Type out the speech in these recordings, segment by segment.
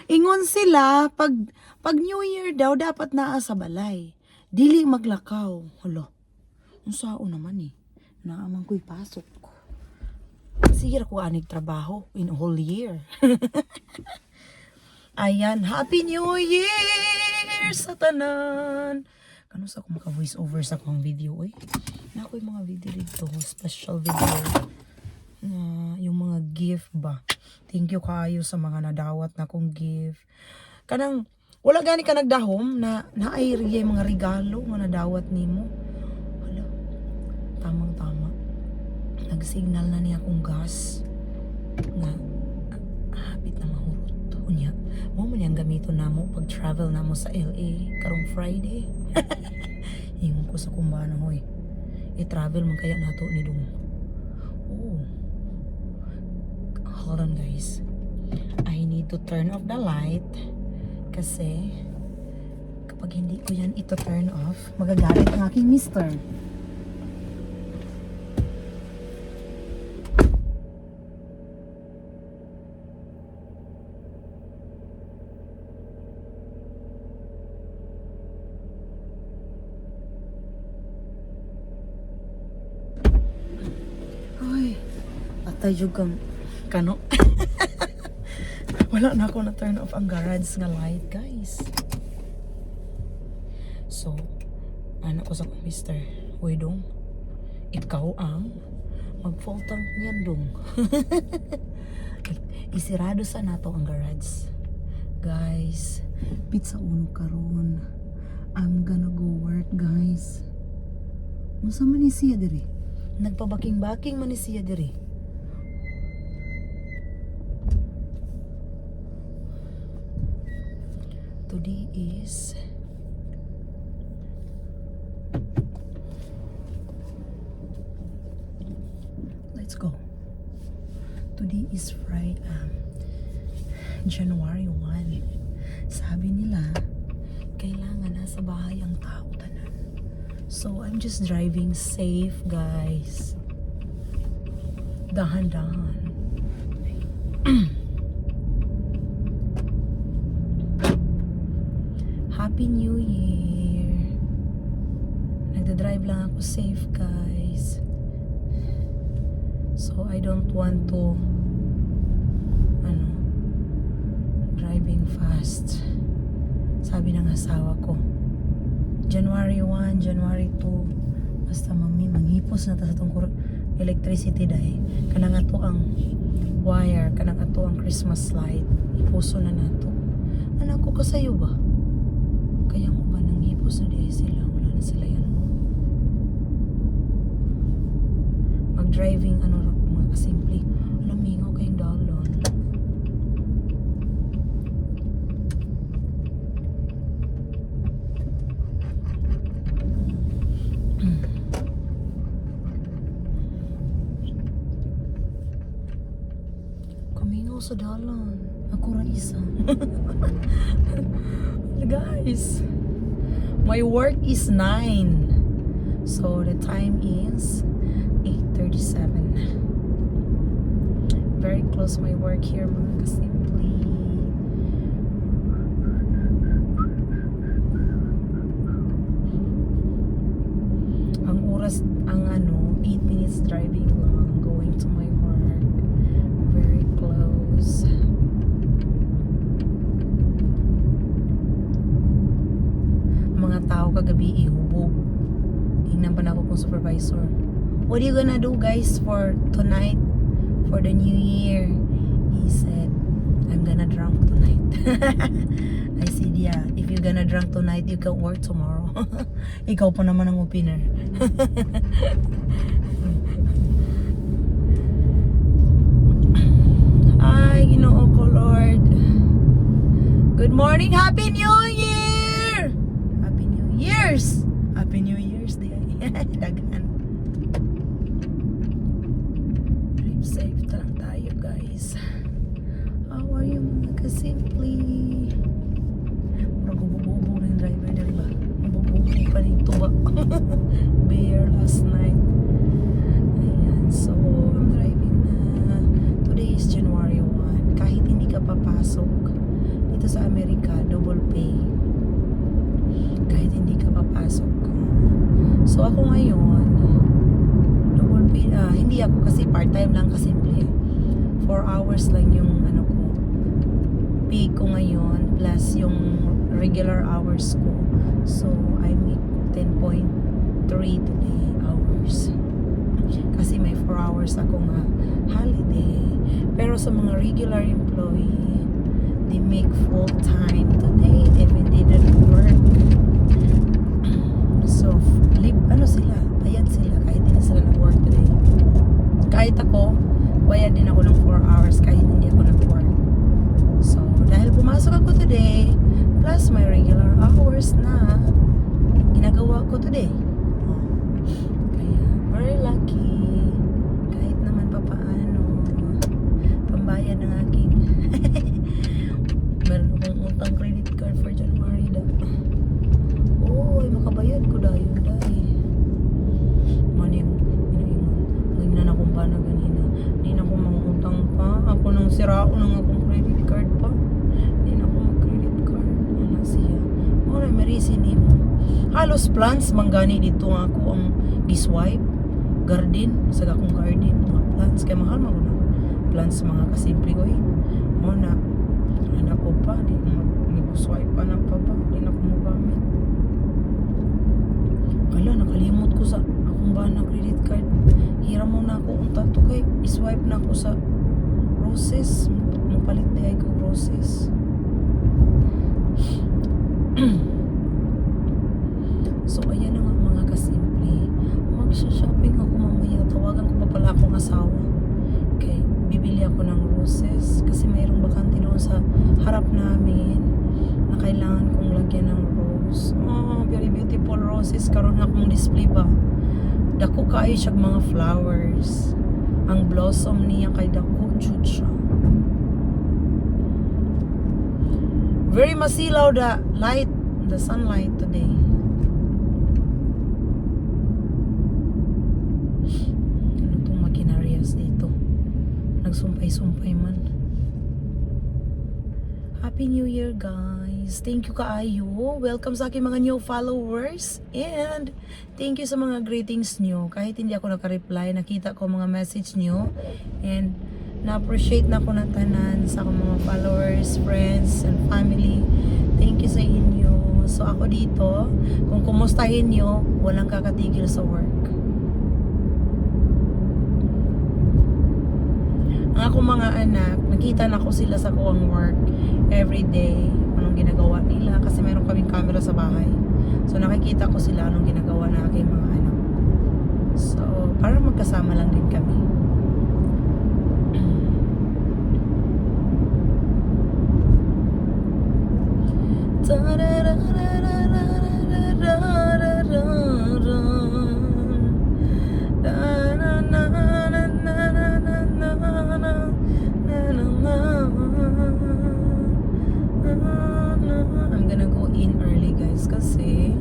Ingon sila, pag New Year daw, dapat naa sa balay. Dili maglakaw. Hala, ang sao naman eh. Naaman ko'y pasok. Sige ko anig trabaho in whole year. Ayan, Happy New Year sa tanan. Kano sa akong maka-voice over sa akong video eh. Na ako'y mga video dito, special video. Yung mga gift ba. Thank you kayo sa mga nadawat na akong gift. Kanang, wala gani ka nagdahom na naayri mga regalo nga nadawat nimo. Hala, tamang-tama. Nag-signal na niya akong gas nga hapit na mahurot. Unya, mo man yang gamiton namo pag travel namo sa LA karong Friday. Ingon ko sa kumbana hoy. I-travel man kaya nato ni Dong. Oh. Hold on guys. I need to turn off the light kasi kapag hindi ko yan ito turn off, magagalit ang aking mister. Ay, atay juga kano. Wala na ako na turn off ang garage nga light, guys. So, anak ko sa mister, uy Dong, ikaw ang mag-full tank niyan Dong. Isirado sa nato ang garage. Guys, pizza uno karon. I'm gonna go work, guys. Unsa man ni siya diri? Nagpabaking-baking man ni siya diri. Today is let's go. Today is Friday, January 1. Sabi nila kailangan nasa bahay ang tao tanan. So I'm just driving safe, guys. Dahan-dahan. Happy New Year. Nagda-drive lang ako safe, guys. So I don't want to driving fast. Sabi ng asawa ko, January 1, January 2, basta mami, manghipos na ta sa itong electricity dahil. Kanang ato ang wire, kanang ato ang Christmas light. Ipuso na nato. Anak ko kasayo ba? Kaya mo ba nanghipos na dahil sila? Wala na sila yan. Mag-driving, mga kasimple. Alam, mingaw kayong dalon. Kamingaw sa dalon. Ako ra isa. Guys, my work is 9. So the time is 8:37. Very close my work here, mga kasimple. Ang oras, 8 minutes driving lang going to my work. Very close. Mga tao kagabi ihubog. Tingnan pa na ako kung supervisor. What are you gonna do, guys, for tonight? For the new year? He said, I'm gonna drunk tonight. I said, yeah, if you're gonna drunk tonight, you can work tomorrow. Ikaw pa naman ang opener. Ay, Ginoo ko, Lord. Good morning, Happy New Year! Happy New Year's! Happy New Year's Day. Daghan. Drive safe lang tayo, guys. How are you, mga kasimple? Murag bububo rin driver na rin ba? Bububo pa rin tuba. Bear last night. Ayan, so I'm driving na. Today is January 1. Kahit hindi ka papasok dito ako ngayon, hindi ako kasi part-time lang kasi simple. 4 hours lang yung ano ko, pay ko ngayon plus yung regular hours ko. So, I make 10.3 today hours. Kasi may 4 hours akong holiday. Pero sa mga regular employee, they make full time today even they didn't work. So, sila, bayad sila kahit hindi sila nag-work today. Kahit ako, bayad din ako ng 4 hours kahit hindi ako nag-work. So, dahil pumasok ako today, plus my regular hours na ginagawa ko today. Kaya, very lucky. Kahit naman papaano, pambayad ng aking meron akong utang credit card for January da. Oh, ay makabayad ko dahil na akong bana ganina. Di na ako mangutang pa. Ako nang sirao nang akong credit card pa. Di na ako mag-credit card. Ano siya? Ano may reason mo? Halos plants manggani dito nga ako ang giswipe. Garden. Sa akong garden. Mga plants. Kaya mahal mo na. Plants mga kasimple ko eh. Muna. Anak ko pa. Di mag-swipe pa na pa ba. Di na ako magamit. Ala, nakalimot ko sa akong bana credit card. Hiram mo na ako unta to kay iswipe na ako sa roses. Mapalit di ay ko roses. So ayan na nga mga kasimple. Magsha-shopping ako mamaya. Tawagan ko pa pala akong asawa. Okay, bibili ako ng roses kasi mayroong bakante doon sa harap namin na kailangan kong lagyan ng rose. Oh, very beautiful roses. Karoon na akong display ba? Dako kaayo siya mga flowers. Ang blossom niya kay dako jud siya. Very masilaw the sunlight today. Ano tong makinarias dito? Nagsumpay-sumpay man. Happy New Year, guys. Thank you kaayo. Welcome sa aking mga new followers. And thank you sa mga greetings nyo. Kahit hindi ako naka-reply, nakita ko mga message nyo. And na-appreciate na ko na tanan sa akong mga followers, friends, and family. Thank you sa inyo. So ako dito, kung kumustahin nyo, walang kakatigil sa work. Ang akong mga anak, nakita na ko sila sa kuwang work every day. Anong ginagawa nila kasi mayroon kaming camera sa bahay. So nakikita ko sila anong ginagawa na aking mga anak. So para magkasama lang din kami. I'm gonna go in early, guys, kasi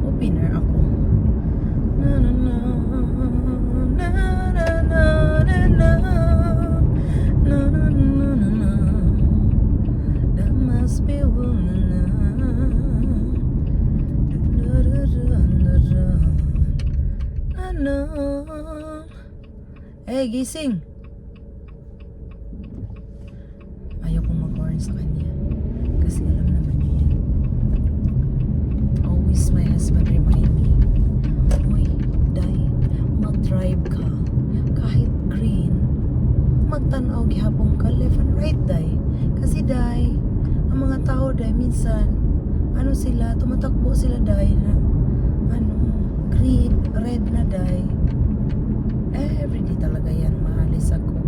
opener ako. That must be hey, gising. Ayaw kong mag-warn sa kanya kasi alam naman niya yan. Always my husband remind me, uy, Day, mag-drive ka kahit green, magtanaw gihapon ka left and right, Day. Kasi Day, ang mga tao, Day, minsan ano sila, tumatakbo sila, Day, na green, red na, Day. Everyday talaga yan, maalis ako.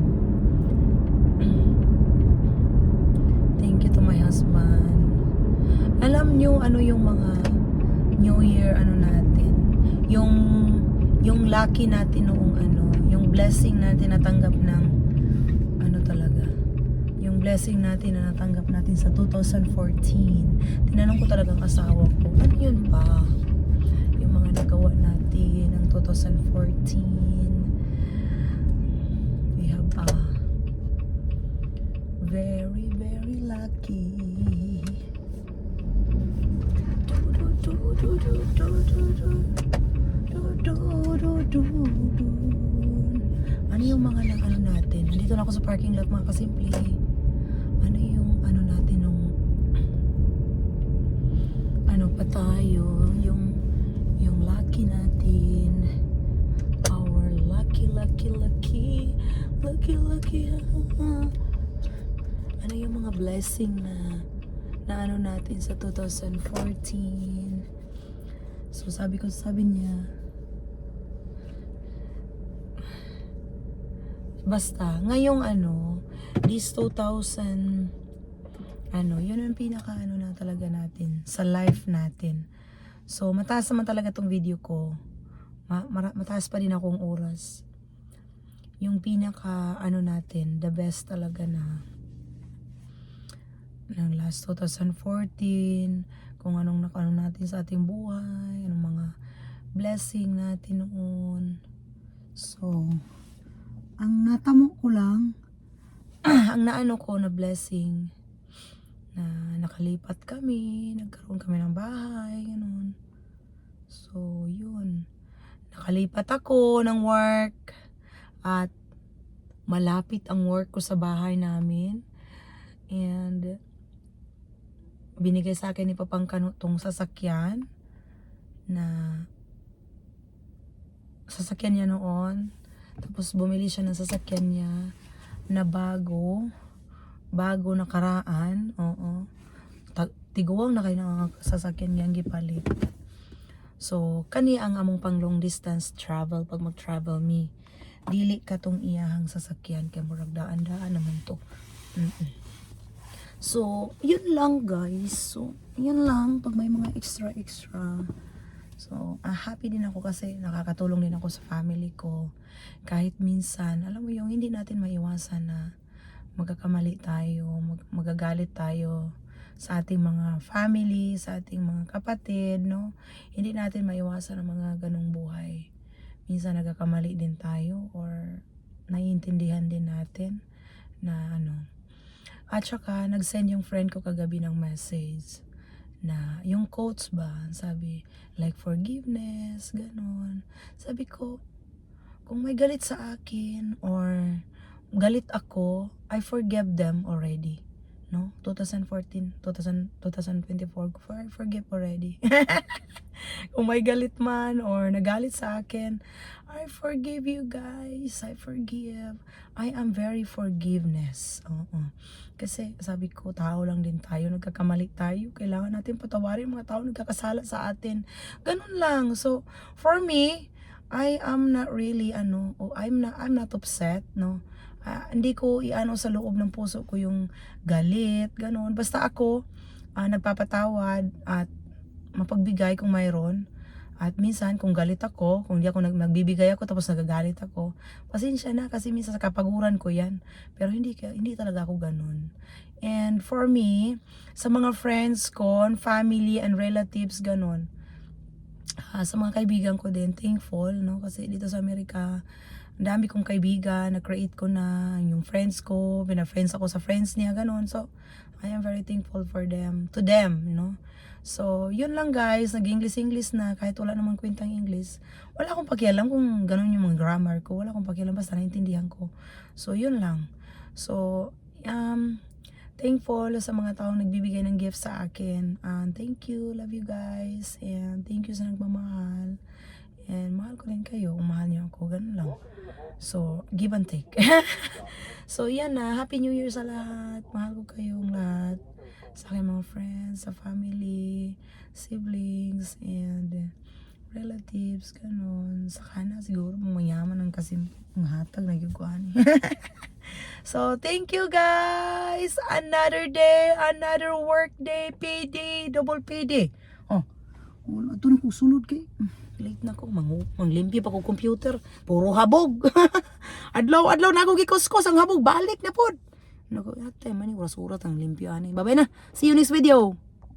Thank you to my husband. Alam nyo ano yung mga New Year natin, yung lucky natin noong yung blessing natin natanggap ng talaga, yung blessing natin na natanggap natin sa 2014. Tinanong ko talagang asawa ko, ano yun pa yung mga nagawa natin ng 2014. We have very, very lucky. Du, du, du, du. Ano yung mga lang ano natin? Nandito na ako sa parking lot mga kasimple. Ano yung ano natin nung ano pa tayo? Yung lucky natin. Our lucky. Ano yung mga blessing na ano natin sa 2014. So sabi niya, basta ngayong this 2000 yun ang pinaka na talaga natin sa life natin. So mataas naman talaga tong video ko. Mataas pa din akong oras. Yung pinaka natin, the best talaga na ng last 2014, kung anong natin sa ating buhay, anong mga blessing natin noon. So, ang natamo ko lang, ang naano ko na blessing, na nakalipat kami, nagkaroon kami ng bahay, ganun. So, yun. Nakalipat ako ng work, at malapit ang work ko sa bahay namin. And binigay sa akin ni Papang Kano tong sasakyan niya noon. Tapos bumili siya ng sasakyan niya na bago nakaraan. Oo. Tiguang na kayo ng sasakyan niyang gipalit. So kani ang among pang long distance travel pag mag-travel me. Dili ka tong iyahang sasakyan kay murag daan-daan naman to. So, yun lang guys. So, yun lang pag may mga extra. So, happy din ako kasi nakakatulong din ako sa family ko. Kahit minsan, alam mo yung hindi natin maiwasan na magkakamali tayo, magagalit tayo sa ating mga family, sa ating mga kapatid, no? Hindi natin maiwasan ang mga ganong buhay. Minsan nagkakamali din tayo or naiintindihan din natin na At saka, nag-send yung friend ko kagabi ng message na yung quotes ba, sabi, like forgiveness, ganon. Sabi ko, kung may galit sa akin or galit ako, I forgive them already. No? 2024, I forgive already. Kung may galit man or nagalit sa akin, I forgive you guys. I forgive. I am very forgiveness. Oo. Kasi sabi ko, tao lang din tayo, nagkakamali tayo. Kailangan natin patawarin mga tao nagkakasala sa atin. Ganun lang. So, for me, I am not really I'm not upset, no. Hindi ko iano sa loob ng puso ko yung galit, ganun. Basta ako nagpapatawad at mapagbigay kung mayroon. At minsan kung galit ako, kung hindi ako nagbibigay ako tapos nagagalit ako, pasensya na kasi minsan sa kapaguran ko yan. Pero hindi talaga ako ganun. And for me, sa mga friends ko, family and relatives, ganun. Sa mga kaibigan ko din, thankful, no? Kasi dito sa Amerika, ang dami kong kaibigan, na-create ko na yung friends ko, pina-friends ako sa friends niya, ganun. So, I am very thankful for them, to them, you know. So, yun lang guys, nag-English na, kahit wala namang kwentang English. Wala akong pakialam kung ganun yung mga grammar ko, wala akong pakialam, basta naintindihan ko. So, yun lang. So, thankful sa mga taong nagbibigay ng gift sa akin. Thank you, love you guys, and thank you sa nagmamahal. And mahal ko rin kayo, kung mahal niyo ako, ganun lang. So, give and take. So, yan na. Happy New Year sa lahat. Mahal ko kayong lahat. Sa aking mga friends, sa family, siblings, and relatives, ganun. Sa kana, siguro, mayaman ang kasi hatag na yung kuhan. So, thank you guys. Another day, another work day, payday, double payday. Oh, wala ito na kong sulod kay. Late na ko, manglimpyo pa ko computer. Puro habog. Adlaw na ako gikuskos ang habog. Balik na pod. Naku, ate, mani, uras-urat ang limpyo ani. Bye-bye na. See you next video.